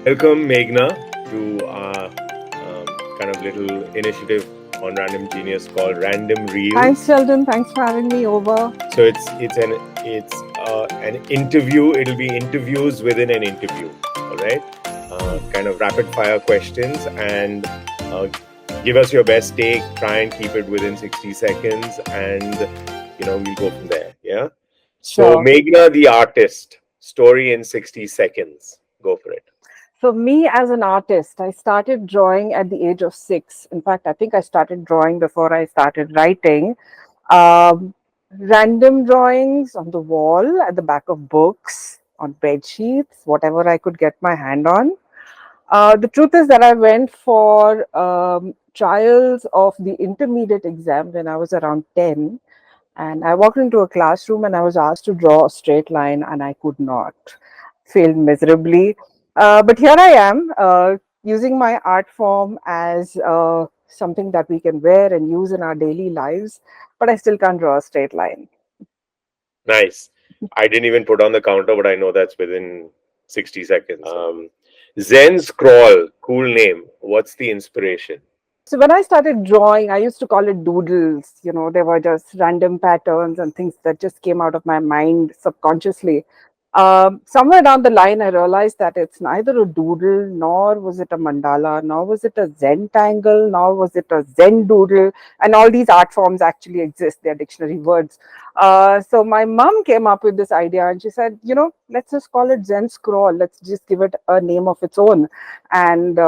Welcome, Meghna, to our kind of little initiative on Random Genius called Random Thanks, Reels. Sheldon. Thanks for having me over. So it's an interview. It'll be interviews within an interview. All right, kind of rapid fire questions, and give us your best take. Try and keep it within 60 seconds, and we'll go from there. Yeah. So Sure. Meghna, the artist, story in 60 seconds. Go for it. So, me as an artist, I started drawing at the age of 6. In fact, I think I started drawing before I started writing. Um, Random drawings on the wall, at the back of books, on bed sheets, whatever I could get my hand on. The truth is that I went for trials of the intermediate exam when I was around 10. And I walked into a classroom and I was asked to draw a straight line, and I could not. Failed miserably. But here I am, using my art form as something that we can wear and use in our daily lives, but I still can't draw a straight line. Nice. I didn't even put on the counter, but I know that's within 60 seconds. Zenscrawl, cool name. What's the inspiration? So when I started drawing, I used to call it doodles. They were just random patterns and things that just came out of my mind subconsciously. Somewhere down the line, I realized that it's neither a doodle, nor was it a mandala, nor was it a Zentangle, nor was it a Zen doodle. And all these art forms actually exist. They're dictionary words. So my mom came up with this idea and she said, let's just call it Zen Scroll. Let's just give it a name of its own. And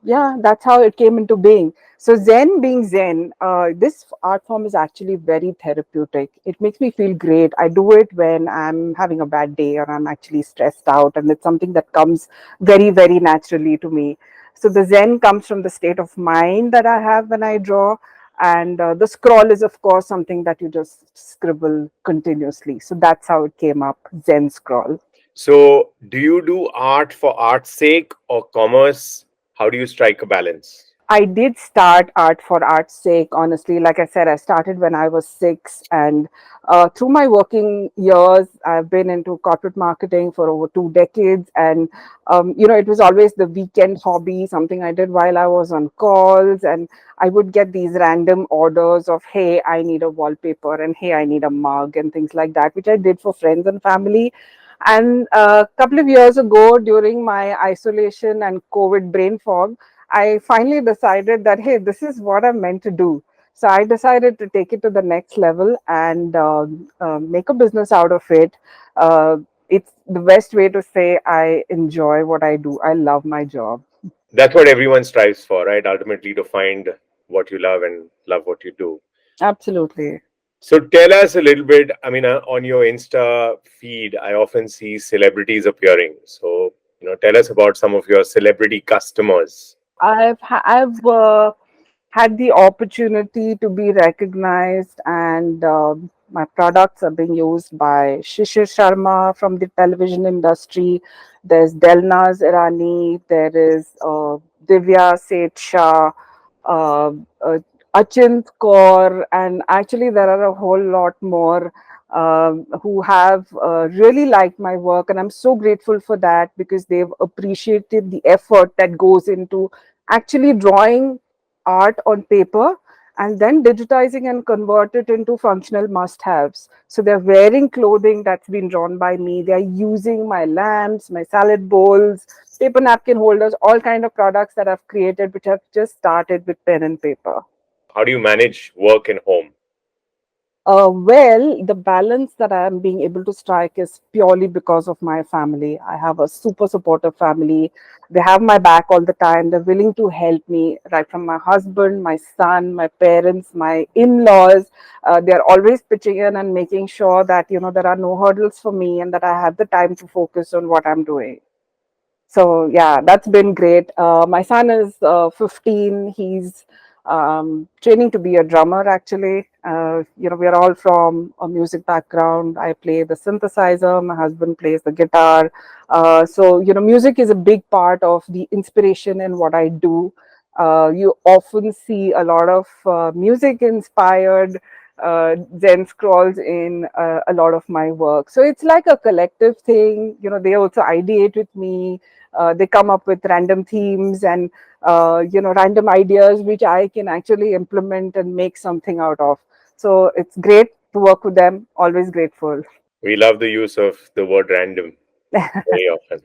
yeah, that's how it came into being. So Zen being Zen, this art form is actually very therapeutic. It makes me feel great. I do it when I'm having a bad day or I'm actually stressed out, and it's something that comes very, very naturally to me. So the Zen comes from the state of mind that I have when I draw, and the scroll is, of course, something that you just scribble continuously. So that's how it came up, Zen scroll. So, do you do art for art's sake or commerce? How do you strike a balance? I did start art for art's sake, honestly. Like I said, I started when I was 6. And through my working years, I've been into corporate marketing for over 2 decades. And, it was always the weekend hobby, something I did while I was on calls. And I would get these random orders of, hey, I need a wallpaper, and hey, I need a mug, and things like that, which I did for friends and family. And a couple of years ago, during my isolation and COVID brain fog, I finally decided that, hey, this is what I'm meant to do. So I decided to take it to the next level and make a business out of it. Uh, it's the best way to say I enjoy what I do. I love my job. That's what everyone strives for, right? Ultimately, to find what you love and love what you do. Absolutely. So, tell us a little bit. I mean, on your Insta feed, I often see celebrities appearing. So, tell us about some of your celebrity customers. I've had the opportunity to be recognized, and my products are being used by Shishir Sharma from the television industry. There's Delnaz Irani, there is Divya Seth Shah, uh, uh, Achint Kaur, and actually there are a whole lot more who have really liked my work, and I'm so grateful for that because they've appreciated the effort that goes into actually drawing art on paper and then digitizing and convert it into functional must-haves. So they're wearing clothing that's been drawn by me. They're using my lamps, my salad bowls, paper napkin holders, all kind of products that I've created, which have just started with pen and paper. How do you manage work and home? Well, the balance that I am being able to strike is purely because of my family. I have a super supportive family. They have my back all the time. They're willing to help me, right from my husband, my son, my parents, my in-laws. They're always pitching in and making sure that, there are no hurdles for me and that I have the time to focus on what I'm doing. So yeah, that's been great. My son is 15. He's training to be a drummer. Actually, we are all from a music background. I play the synthesizer. My husband plays the guitar. So music is a big part of the inspiration in what I do. You often see a lot of music inspired Zenscrawls in a lot of my work. So it's like a collective thing. They also ideate with me. They come up with random themes and random ideas which I can actually implement and make something out of. So it's great to work with them. Always grateful. We love the use of the word random very often.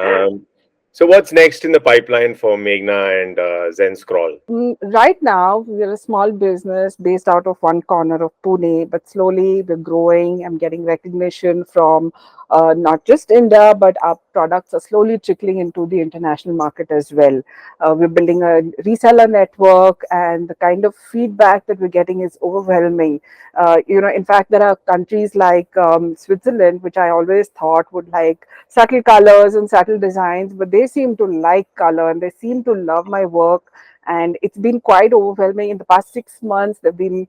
Um, so, what's next in the pipeline for Meghna and Zen Scroll? Right now, we're a small business based out of one corner of Pune, but slowly we're growing. I'm getting recognition from not just India, but our products are slowly trickling into the international market as well. We're building a reseller network, and the kind of feedback that we're getting is overwhelming. In fact, there are countries like Switzerland, which I always thought would like subtle colors and subtle designs, but they seem to like color and they seem to love my work, and it's been quite overwhelming. In the past 6 months there've been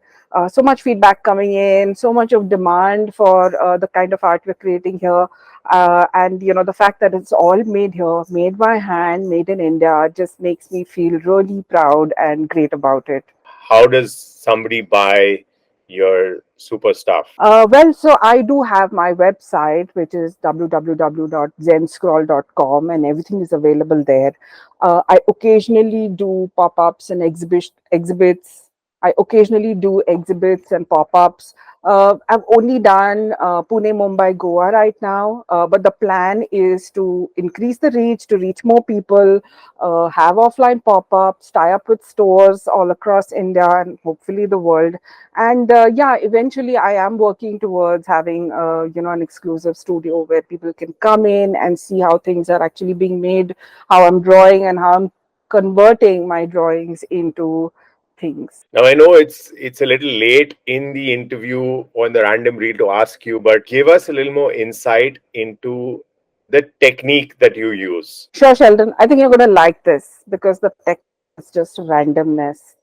so much feedback coming in, so much of demand for the kind of art we're creating here, and the fact that it's all made here, made by hand, made in India, just makes me feel really proud and great about it. How does somebody buy your super stuff? Well, so I do have my website, which is www.zenscrawl.com, and everything is available there. I occasionally do pop ups and exhibits. I occasionally do exhibits and pop ups. I've only done Pune, Mumbai, Goa right now, but the plan is to increase the reach, to reach more people, have offline pop ups, tie up with stores all across India and hopefully the world. And yeah, eventually I am working towards having an exclusive studio where people can come in and see how things are actually being made, how I'm drawing and how I'm converting my drawings into things. Now I know it's a little late in the interview on the random reel to ask you, but give us a little more insight into the technique that you use. Sure, Sheldon. I think you're going to like this because the tech is just randomness.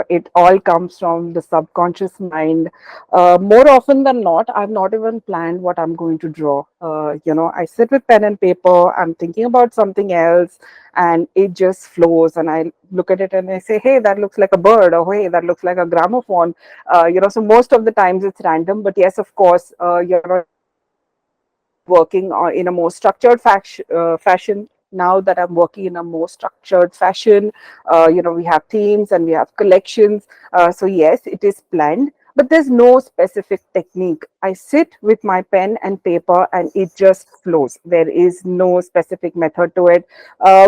It all comes from the subconscious mind. More often than not, I've not even planned what I'm going to draw. I sit with pen and paper, I'm thinking about something else, and it just flows. And I look at it and I say, hey, that looks like a bird, or hey, that looks like a gramophone. So most of the times it's random, but yes, of course, working in a more structured fashion. Now that I'm working in a more structured fashion, we have themes and we have collections. So yes, it is planned, but there's no specific technique. I sit with my pen and paper and it just flows. There is no specific method to it,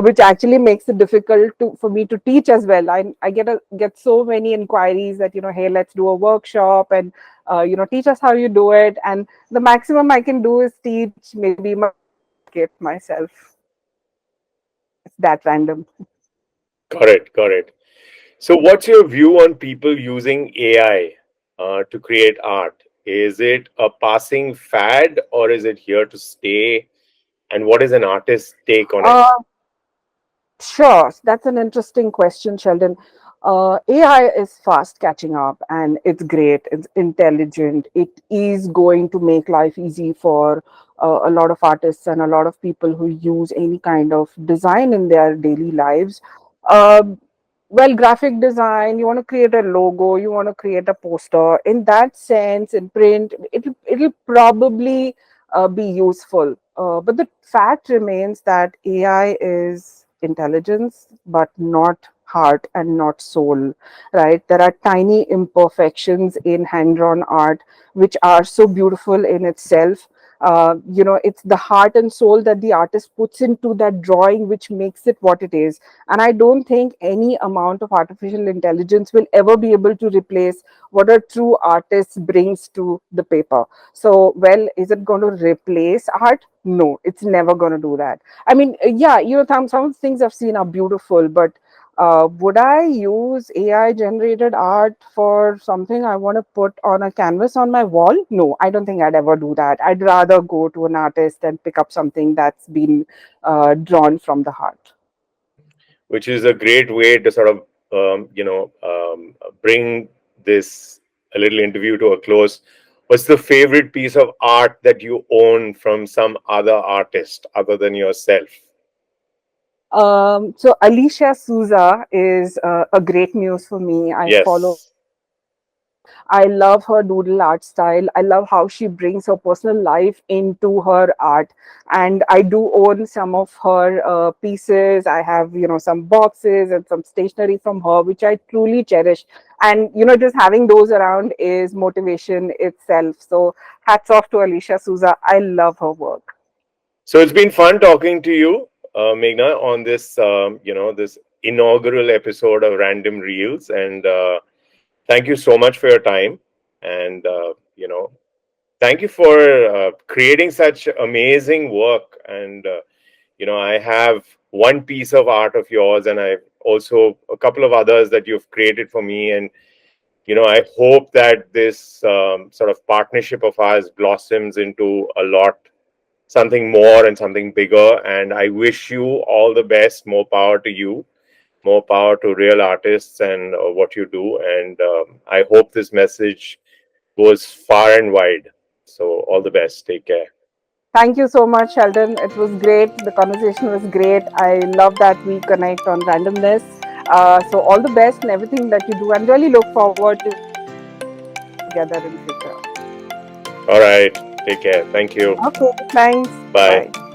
which actually makes it difficult for me to teach as well. I get so many inquiries that, hey, let's do a workshop and teach us how you do it. And the maximum I can do is teach maybe my kit myself. It's that random. Got it, got it. So, what's your view on people using AI to create art? Is it a passing fad or is it here to stay? And what is an artist's take on it? Uh, Sure, that's an interesting question, Sheldon. AI is fast catching up and it's great, it's intelligent, it is going to make life easy for a lot of artists and a lot of people who use any kind of design in their daily lives. Um well, graphic design, you want to create a logo, you want to create a poster. In that sense, in print, it'll probably be useful. But the fact remains that AI is intelligence, but not heart and not soul, right? There are tiny imperfections in hand-drawn art which are so beautiful in itself. It's the heart and soul that the artist puts into that drawing which makes it what it is. And I don't think any amount of artificial intelligence will ever be able to replace what a true artist brings to the paper. So, well, is it going to replace art? No, it's never going to do that. I mean, yeah, some of the things I've seen are beautiful, but would I use AI generated art for something I want to put on a canvas on my wall? No, I don't think I'd ever do that. I'd rather go to an artist and pick up something that's been drawn from the heart. Which is a great way to sort of, bring this a little interview to a close. What's the favorite piece of art that you own from some other artist other than yourself? So Alicia Souza is a great muse for me. I follow Yes. I love her doodle art style. I love how she brings her personal life into her art. And I do own some of her pieces. I have, some boxes and some stationery from her, which I truly cherish. And, just having those around is motivation itself. So hats off to Alicia Souza. I love her work. So it's been fun talking to you, Meghna, on this, this inaugural episode of Random Reels. And thank you so much for your time. And, thank you for creating such amazing work. And, I have one piece of art of yours, and I've also a couple of others that you've created for me. And, I hope that this sort of partnership of ours blossoms into a lot, something more and something bigger. And I wish you all the best. More power to you, more power to real artists and what you do. And I hope this message goes far and wide. So, all the best. Take care. Thank you so much, Sheldon. It was great. The conversation was great. I love that we connect on randomness. So, all the best in everything that you do, and really look forward to working together in future. All right. Take care. Thank you. Okay, thanks. Bye Bye. bye.